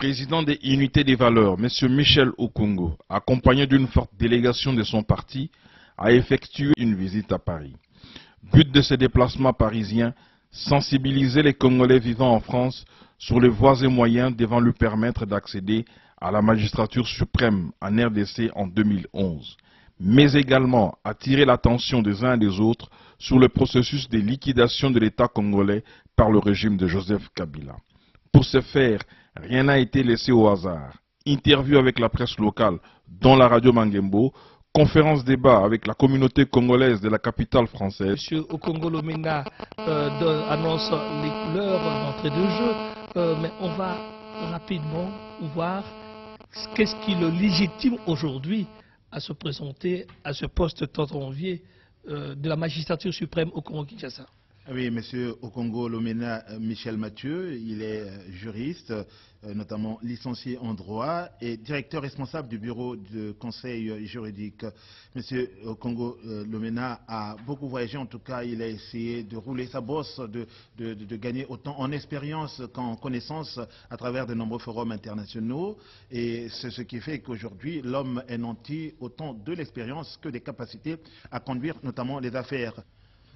président des Unités des Valeurs, M. Michel Okongo, accompagné d'une forte délégation de son parti, a effectué une visite à Paris. But de ce déplacement parisien, sensibiliser les Congolais vivant en France sur les voies et moyens devant lui permettre d'accéder à la magistrature suprême en RDC en 2011, mais également attirer l'attention des uns et des autres sur le processus de liquidation de l'État congolais par le régime de Joseph Kabila. Pour ce faire, rien n'a été laissé au hasard. Interview avec la presse locale, dont la radio Mangembo, conférence débat avec la communauté congolaise de la capitale française. Monsieur Okongo Lomena annonce les couleurs d'entrée de jeu, mais on va rapidement voir qu'est-ce qui le légitime aujourd'hui à se présenter à ce poste tant envié de la magistrature suprême au Congo-Kinshasa. Oui, monsieur Okongo Lomena Michel Mathieu, il est juriste, notamment licencié en droit et directeur responsable du bureau de conseil juridique. Monsieur Okongo Lomena a beaucoup voyagé, en tout cas il a essayé de rouler sa bosse, de gagner autant en expérience qu'en connaissance à travers de nombreux forums internationaux. Et c'est ce qui fait qu'aujourd'hui l'homme est nanti autant de l'expérience que des capacités à conduire notamment les affaires.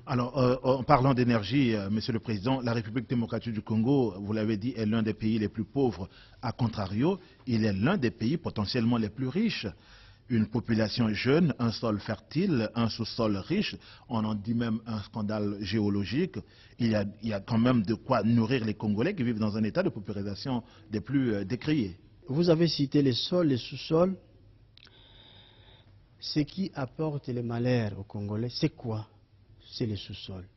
Alors, en parlant d'énergie, Monsieur le Président, la République démocratique du Congo, vous l'avez dit, est l'un des pays les plus pauvres. A contrario, il est l'un des pays potentiellement les plus riches. Une population jeune, un sol fertile, un sous-sol riche, on en dit même un scandale géologique. Il y a quand même de quoi nourrir les Congolais qui vivent dans un état de paupérisation des plus décriés. Vous avez cité les sols, les sous-sols. Ce qui apporte le malheur aux Congolais, c'est quoi? C'est le sous-sol.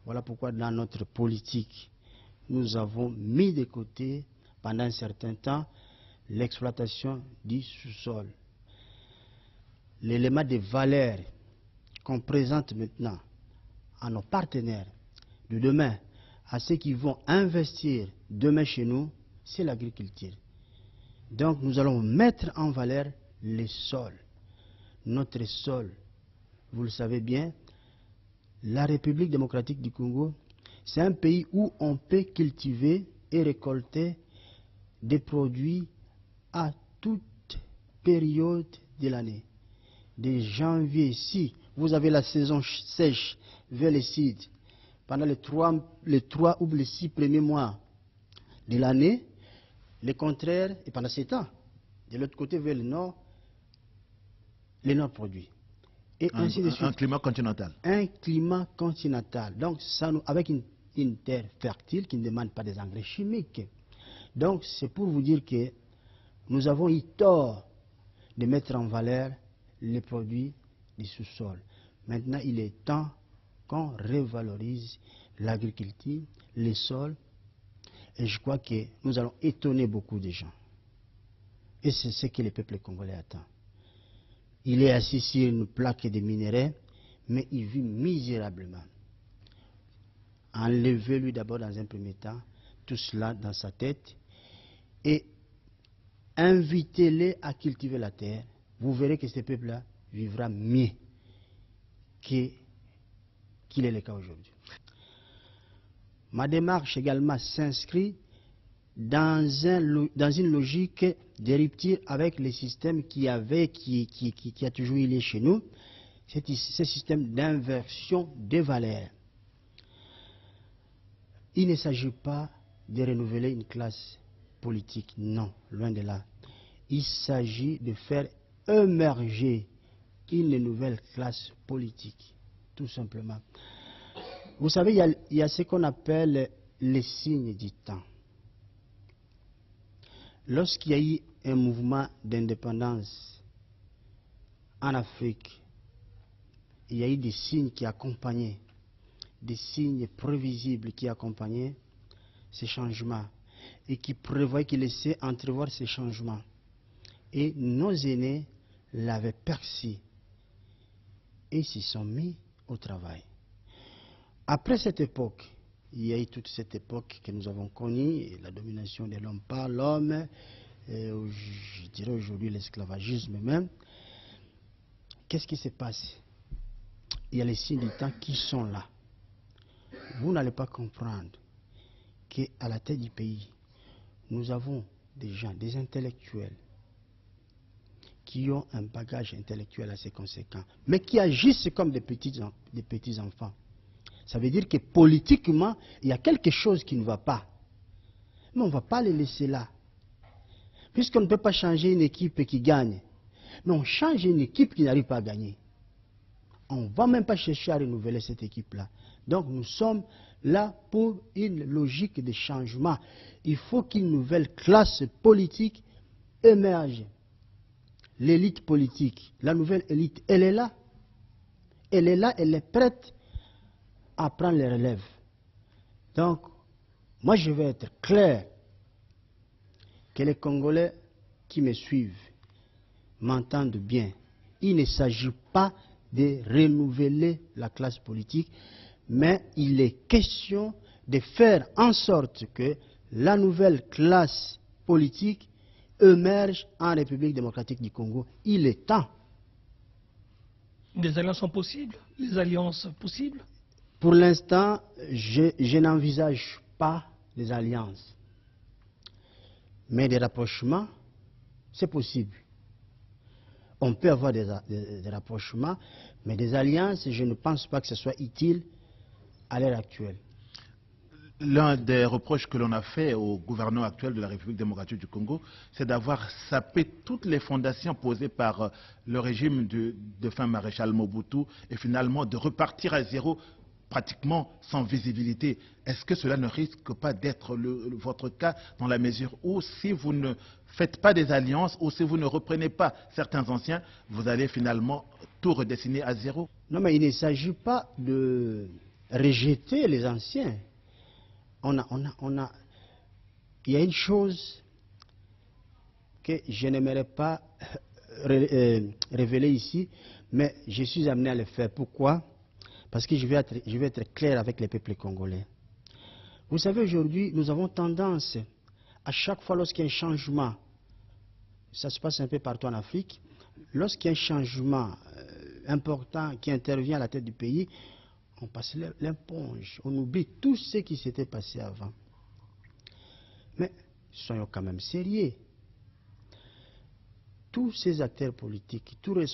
Voilà pourquoi dans notre politique, nous avons mis de côté pendant un certain temps l'exploitation du sous-sol. L'élément de valeur qu'on présente maintenant à nos partenaires de demain, à ceux qui vont investir demain chez nous, c'est l'agriculture. Donc nous allons mettre en valeur les sols. Notre sol, vous le savez bien, la République démocratique du Congo, c'est un pays où on peut cultiver et récolter des produits à toute période de l'année. De janvier, ici, vous avez la saison sèche vers le sud, pendant les 3 ou les 6 premiers mois de l'année, le contraire, et pendant 7 ans, de l'autre côté vers le nord produit. Et ainsi de suite. Un climat continental. Un climat continental. Donc, ça nous, avec une terre fertile qui ne demande pas des engrais chimiques. Donc, c'est pour vous dire que nous avons eu tort de mettre en valeur les produits du sous-sol. Maintenant, il est temps qu'on revalorise l'agriculture, les sols, et je crois que nous allons étonner beaucoup de gens. Et c'est ce que le peuple congolais attend. Il est assis sur une plaque de minerais, mais il vit misérablement. Enlevez-lui d'abord dans un premier temps tout cela dans sa tête et invitez-les à cultiver la terre. Vous verrez que ce peuple-là vivra mieux qu'il est le cas aujourd'hui. Ma démarche également s'inscrit dans une logique de rupture avec le système qui a toujours eu lieu chez nous, ce système d'inversion des valeurs. Il ne s'agit pas de renouveler une classe politique, non, loin de là. Il s'agit de faire émerger une nouvelle classe politique, tout simplement. Vous savez, il y a ce qu'on appelle les signes du temps. Lorsqu'il y a eu un mouvement d'indépendance en Afrique, il y a eu des signes qui accompagnaient, des signes prévisibles qui accompagnaient ces changements et qui prévoyaient, qui laissaient entrevoir ces changements. Et nos aînés l'avaient perçu et s'y sont mis au travail. Après cette époque, il y a eu toute cette époque que nous avons connue, la domination de l'homme par l'homme, je dirais aujourd'hui l'esclavagisme même. Qu'est-ce qui se passe? Il y a les signes du temps qui sont là. Vous n'allez pas comprendre qu'à la tête du pays, nous avons des gens, des intellectuels, qui ont un bagage intellectuel assez conséquent, mais qui agissent comme des petits enfants. Ça veut dire que politiquement, il y a quelque chose qui ne va pas. Mais on ne va pas les laisser là. Puisqu'on ne peut pas changer une équipe qui gagne, mais on change une équipe qui n'arrive pas à gagner. On ne va même pas chercher à renouveler cette équipe-là. Donc nous sommes là pour une logique de changement. Il faut qu'une nouvelle classe politique émerge. L'élite politique, la nouvelle élite, elle est là. Elle est là, elle est prête à prendre les relèves. Donc, moi je vais être clair que les Congolais qui me suivent m'entendent bien. Il ne s'agit pas de renouveler la classe politique, mais il est question de faire en sorte que la nouvelle classe politique émerge en République démocratique du Congo. Il est temps. Des alliances sont possibles? Les alliances possibles? Pour l'instant, je n'envisage pas des alliances. Mais des rapprochements, c'est possible. On peut avoir des rapprochements, mais des alliances, je ne pense pas que ce soit utile à l'heure actuelle. L'un des reproches que l'on a fait au gouvernement actuel de la République démocratique du Congo, c'est d'avoir sapé toutes les fondations posées par le régime de fin maréchal Mobutu et finalement de repartir à zéro pratiquement sans visibilité. Est-ce que cela ne risque pas d'être votre cas dans la mesure où si vous ne faites pas des alliances ou si vous ne reprenez pas certains anciens, vous allez finalement tout redessiner à zéro? Non, mais il ne s'agit pas de rejeter les anciens. Il y a une chose que je n'aimerais pas révéler ici, mais je suis amené à le faire. Pourquoi? Parce que je vais être clair avec les peuples congolais. Vous savez, aujourd'hui, nous avons tendance, à chaque fois lorsqu'il y a un changement, ça se passe un peu partout en Afrique, lorsqu'il y a un changement important qui intervient à la tête du pays, on passe l'éponge, on oublie tout ce qui s'était passé avant. Mais soyons quand même sérieux. Tous ces acteurs politiques, tous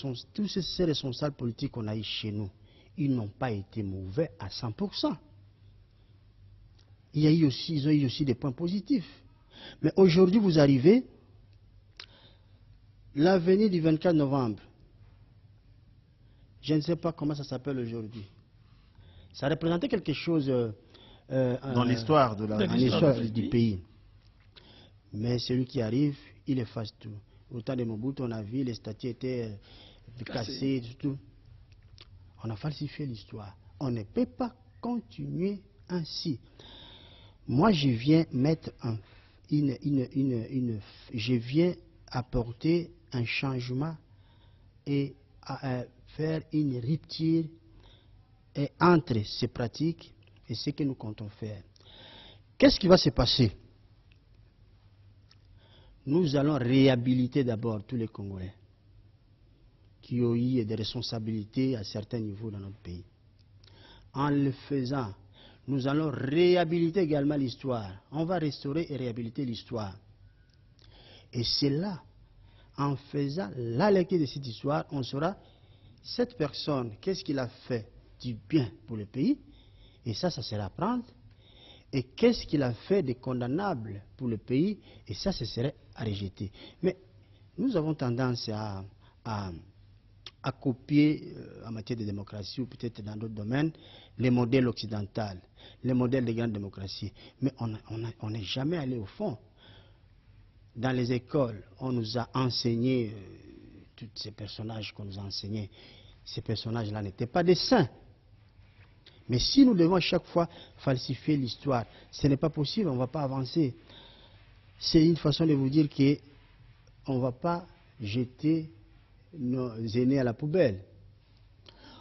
ces responsables politiques qu'on a eu chez nous, ils n'ont pas été mauvais à 100%. Ils ont eu aussi des points positifs. Mais aujourd'hui, vous arrivez, l'avenir du 24 novembre, je ne sais pas comment ça s'appelle aujourd'hui. Ça représentait quelque chose dans l'histoire du pays. Mais celui qui arrive, il efface tout. Au temps de Mobutu, on a vu les statues étaient cassées, tout. On a falsifié l'histoire. On ne peut pas continuer ainsi. Moi, je viens mettre je viens apporter un changement et faire une rupture entre ces pratiques et ce que nous comptons faire. Qu'est-ce qui va se passer? Nous allons réhabiliter d'abord tous les Congolais qui ont eu des responsabilités à certains niveaux dans notre pays. En le faisant, nous allons réhabiliter également l'histoire. On va restaurer et réhabiliter l'histoire. Et c'est là, en faisant la lecture de cette histoire, on saura cette personne, qu'est-ce qu'il a fait du bien pour le pays, et ça sera à prendre. Et qu'est-ce qu'il a fait de condamnable pour le pays, et ça serait à rejeter. Mais nous avons tendance à copier en matière de démocratie ou peut-être dans d'autres domaines les modèles occidentaux, les modèles des grandes démocraties. Mais on n'est jamais allé au fond. Dans les écoles, on nous a enseigné tous ces personnages qu'on nous a enseignés. Ces personnages-là n'étaient pas des saints. Mais si nous devons à chaque fois falsifier l'histoire, ce n'est pas possible, on ne va pas avancer. C'est une façon de vous dire qu'on ne va pas jeter nos aînés à la poubelle.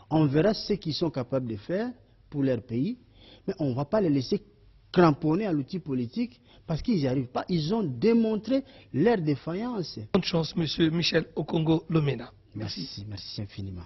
On verra ce qu'ils sont capables de faire pour leur pays, mais on ne va pas les laisser cramponner à l'outil politique parce qu'ils n'y arrivent pas. Ils ont démontré leur défaillance. Bonne chance, M. Michel Okongo Lomena. Merci infiniment.